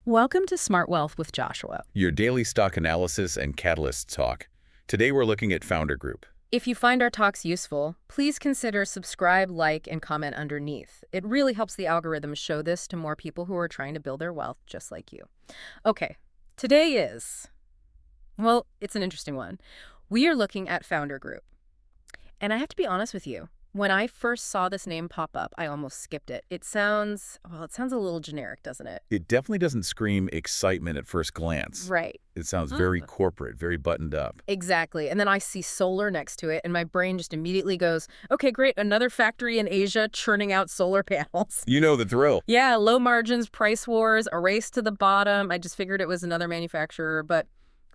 Welcome to Smart Wealth with Joshua. Your daily stock analysis and catalyst talk. Today we're looking at Founder Group. If you find our talks useful, please consider subscribe, like, and comment underneath. It really helps the algorithm show this to more people who are trying to build their wealth just like you. Okay, today is, well, it's an interesting one. We are looking at Founder Group. And I have to be honest with you. When I first saw this name pop up, I almost skipped it. It sounds a little generic, doesn't it? It definitely doesn't scream excitement at first glance. Right. It sounds very corporate, very buttoned up. Exactly. And then I see solar next to it, and my brain just immediately goes, okay, great, another factory in Asia churning out solar panels. You know the thrill. Yeah, low margins, price wars, a race to the bottom. I just figured it was another manufacturer. But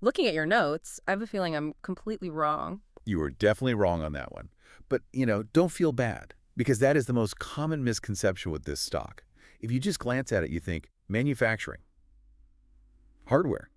looking at your notes, I have a feeling I'm completely wrong. You were definitely wrong on that one. But, don't feel bad, because that is the most common misconception with this stock. If you just glance at it, you think manufacturing, hardware.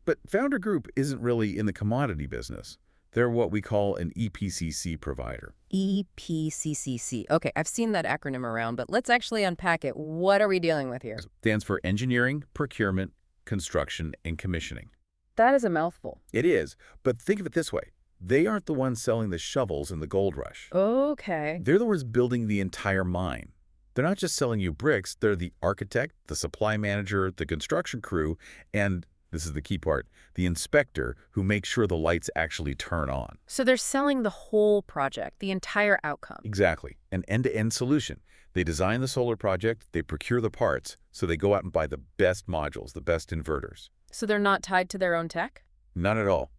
But Founder Group isn't really in the commodity business. They're what we call an EPCC provider. EPCCC. Okay, I've seen that acronym around, but let's actually unpack it. What are we dealing with here? It stands for engineering, procurement, construction, and commissioning. That is a mouthful. It is, but think of it this way. They aren't the ones selling the shovels in the gold rush. Okay. They're the ones building the entire mine. They're not just selling you bricks. They're the architect, the supply manager, the construction crew, and, this is the key part, the inspector who makes sure the lights actually turn on. So they're selling the whole project, the entire outcome. Exactly. An end-to-end solution. They design the solar project, they procure the parts, so they go out and buy the best modules, the best inverters. So they're not tied to their own tech? Not at all.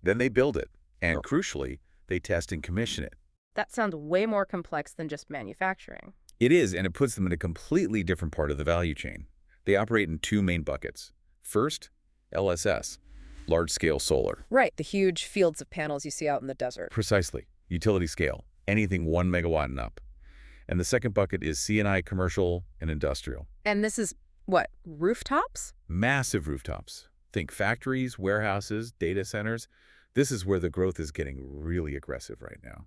Then they build it. And crucially, they test and commission it. That sounds way more complex than just manufacturing. It is, and it puts them in a completely different part of the value chain. They operate in two main buckets. First, LSS, large-scale solar. Right, the huge fields of panels you see out in the desert. Precisely. Utility scale, anything 1 megawatt and up. And the second bucket is C&I commercial and industrial. And this is, what, rooftops? Massive rooftops. Think factories, warehouses, data centers. This is where the growth is getting really aggressive right now.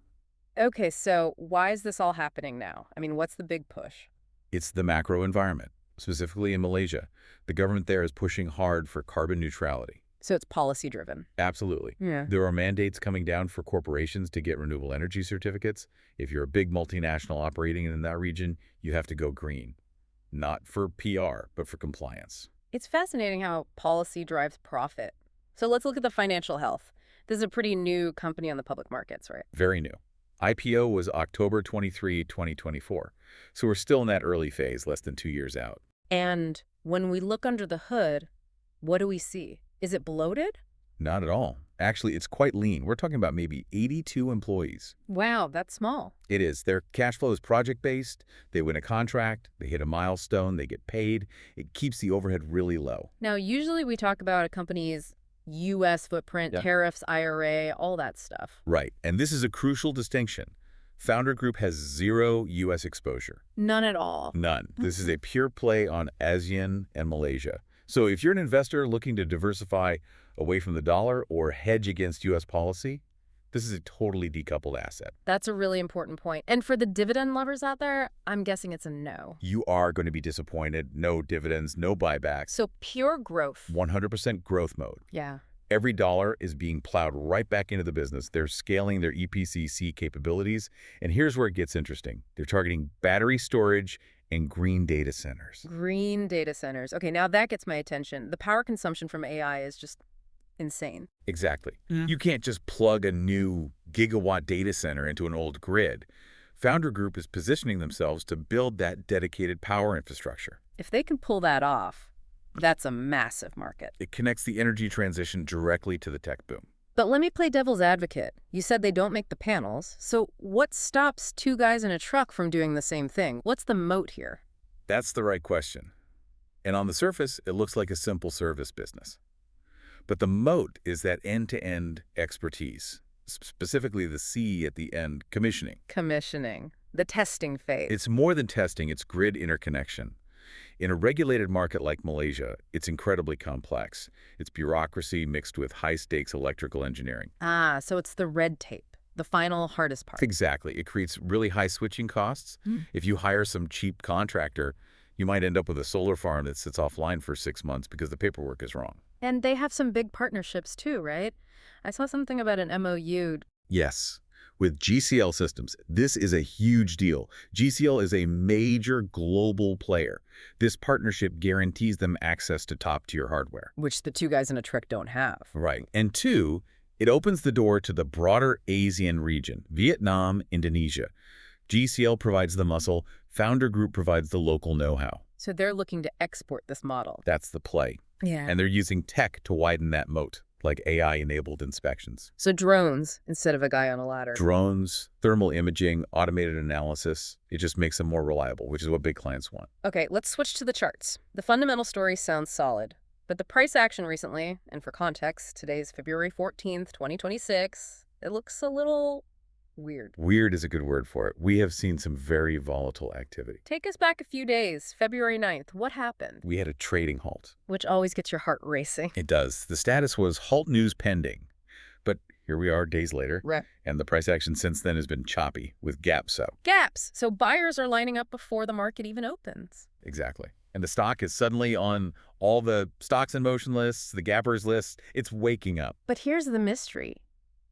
Okay, so why is this all happening now? I mean, what's the big push? It's the macro environment, specifically in Malaysia. The government there is pushing hard for carbon neutrality. So it's policy-driven. Absolutely. Yeah. There are mandates coming down for corporations to get renewable energy certificates. If you're a big multinational operating in that region, you have to go green. Not for PR, but for compliance. It's fascinating how policy drives profit. So let's look at the financial health. This is a pretty new company on the public markets, right? Very new. IPO was October 23, 2024. So we're still in that early phase, less than 2 years out. And when we look under the hood, what do we see? Is it bloated? Not at all. Actually, it's quite lean. We're talking about maybe 82 employees. Wow, that's small. It is. Their cash flow is project-based. They win a contract. They hit a milestone. They get paid. It keeps the overhead really low. Now, usually we talk about a company's U.S. footprint, tariffs, IRA, all that stuff. Right. And this is a crucial distinction. Founder Group has zero U.S. exposure. None at all. None. This is a pure play on ASEAN and Malaysia. So if you're an investor looking to diversify away from the dollar or hedge against U.S. policy, this is a totally decoupled asset. That's a really important point. And for the dividend lovers out there, I'm guessing it's a no. You are going to be disappointed. No dividends, no buybacks. So pure growth. 100% growth mode. Yeah. Every dollar is being plowed right back into the business. They're scaling their EPCC capabilities. And here's where it gets interesting. They're targeting battery storage and green data centers. Green data centers. Okay, now that gets my attention. The power consumption from AI is just insane. Exactly. You can't just plug a new gigawatt data center into an old grid. Founder Group is positioning themselves to build that dedicated power infrastructure. If they can pull that off, that's a massive market. It connects the energy transition directly to the tech boom. But let me play devil's advocate. You said they don't make the panels. So what stops two guys in a truck from doing the same thing? What's the moat here? That's the right question. And on the surface, it looks like a simple service business. But the moat is that end-to-end expertise, specifically the C at the end, commissioning. Commissioning. The testing phase. It's more than testing, it's grid interconnection. In a regulated market like Malaysia, it's incredibly complex. It's bureaucracy mixed with high-stakes electrical engineering. Ah, so it's the red tape, the final hardest part. Exactly. It creates really high switching costs. If you hire some cheap contractor, You might end up with a solar farm that sits offline for 6 months because the paperwork is wrong. And they have some big partnerships too, right? I saw something about an MOU. Yes. With GCL Systems, this is a huge deal. GCL is a major global player. This partnership guarantees them access to top-tier hardware. Which the two guys in a truck don't have. Right. And two, it opens the door to the broader ASEAN region, Vietnam, Indonesia. GCL provides the muscle, Founder Group provides the local know-how. So they're looking to export this model. That's the play. Yeah. And they're using tech to widen that moat, like AI-enabled inspections. So drones instead of a guy on a ladder. Drones, thermal imaging, automated analysis, it just makes them more reliable, which is what big clients want. Okay, let's switch to the charts. The fundamental story sounds solid, but the price action recently, and for context, today's February 14th, 2026, it looks a little weird. Weird is a good word for it. We have seen some very volatile activity. Take us back a few days, February 9th. What happened? We had a trading halt. Which always gets your heart racing. It does. The status was halt news pending. But here we are days later, Right. and the price action since then has been choppy, with gaps out. Gaps. So buyers are lining up before the market even opens. Exactly. And the stock is suddenly on all the stocks in motion lists, the gappers lists. It's waking up. But here's the mystery.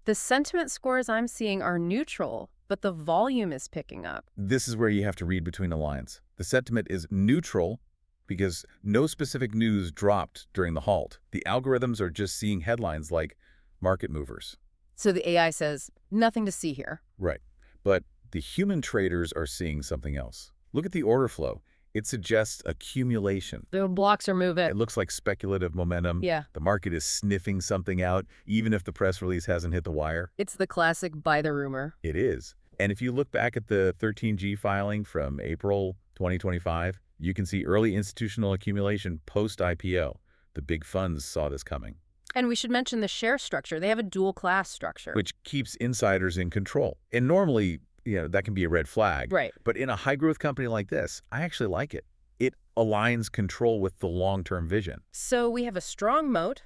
The sentiment scores I'm seeing are neutral, but the volume is picking up. This is where you have to read between the lines. The sentiment is neutral because no specific news dropped during the halt. The algorithms are just seeing headlines like market movers. So the AI says, nothing to see here. Right. But the human traders are seeing something else. Look at the order flow. It suggests accumulation. The blocks are moving. It looks like speculative momentum. Yeah. The market is sniffing something out, even if the press release hasn't hit the wire. It's the classic buy the rumor. It is. And if you look back at the 13G filing from April 2025, you can see early institutional accumulation post-IPO. The big funds saw this coming. And we should mention the share structure. They have a dual class structure. Which keeps insiders in control. And normally, that can be a red flag. Right. But in a high-growth company like this, I actually like it. It aligns control with the long-term vision. So we have a strong moat,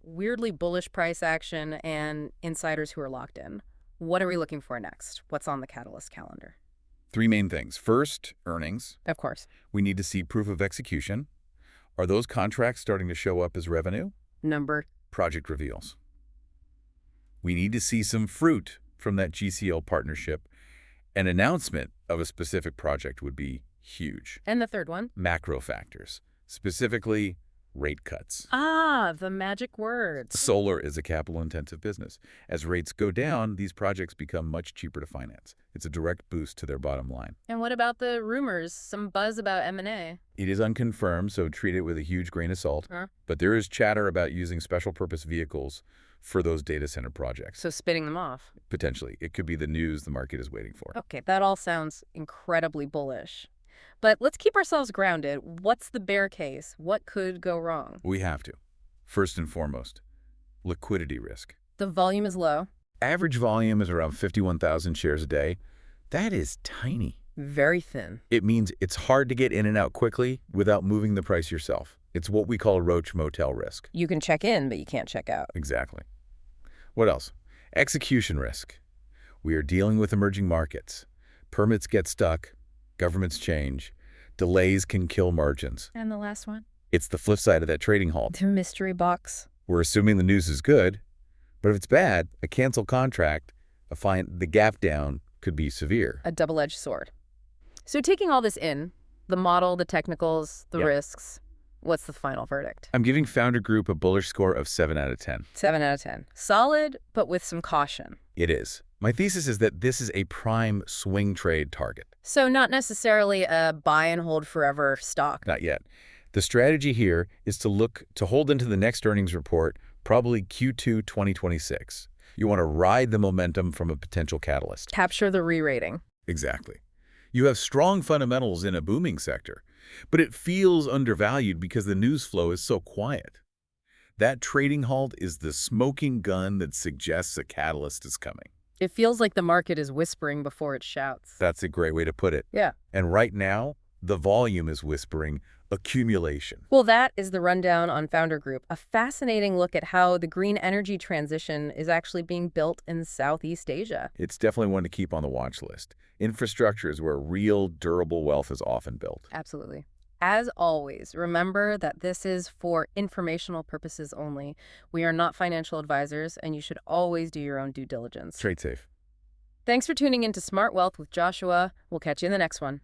weirdly bullish price action, and insiders who are locked in. What are we looking for next? What's on the catalyst calendar? 3 main things. First, earnings. Of course. We need to see proof of execution. Are those contracts starting to show up as revenue? Number. Project reveals. We need to see some fruit from that GCL partnership. An announcement of a specific project would be huge. And the third one? Macro factors, specifically rate cuts. Ah, the magic words. Solar is a capital-intensive business. As rates go down, these projects become much cheaper to finance. It's a direct boost to their bottom line. And what about the rumors? Some buzz about M&A. It is unconfirmed, so treat it with a huge grain of salt. Huh? But there is chatter about using special-purpose vehicles for those data center projects. So spinning them off. Potentially. It could be the news the market is waiting for. Okay, that all sounds incredibly bullish. But let's keep ourselves grounded. What's the bear case? What could go wrong? We have to. First and foremost, liquidity risk. The volume is low. Average volume is around 51,000 shares a day. That is tiny. Very thin. It means it's hard to get in and out quickly without moving the price yourself. It's what we call roach motel risk. You can check in, but you can't check out. Exactly. What else? Execution risk. We are dealing with emerging markets. Permits get stuck. Governments change. Delays can kill margins. And the last one? It's the flip side of that trading halt. The mystery box. We're assuming the news is good, but if it's bad, a canceled contract, the gap down could be severe. A double-edged sword. So taking all this in, the model, the technicals, the risks, what's the final verdict? I'm giving Founder Group a bullish score of 7 out of 10. 7 out of 10. Solid, but with some caution. It is. My thesis is that this is a prime swing trade target. So not necessarily a buy and hold forever stock. Not yet. The strategy here is to hold into the next earnings report, probably Q2 2026. You want to ride the momentum from a potential catalyst. Capture the re-rating. Exactly. You have strong fundamentals in a booming sector, but it feels undervalued because the news flow is so quiet. That trading halt is the smoking gun that suggests a catalyst is coming. It feels like the market is whispering before it shouts. That's a great way to put it. Yeah. And right now, the volume is whispering accumulation. Well, that is the rundown on Founder Group, a fascinating look at how the green energy transition is actually being built in Southeast Asia. It's definitely one to keep on the watch list. Infrastructure is where real, durable wealth is often built. Absolutely. As always, remember that this is for informational purposes only. We are not financial advisors, and you should always do your own due diligence. Trade safe. Thanks for tuning in to Smart Wealth with Joshua. We'll catch you in the next one.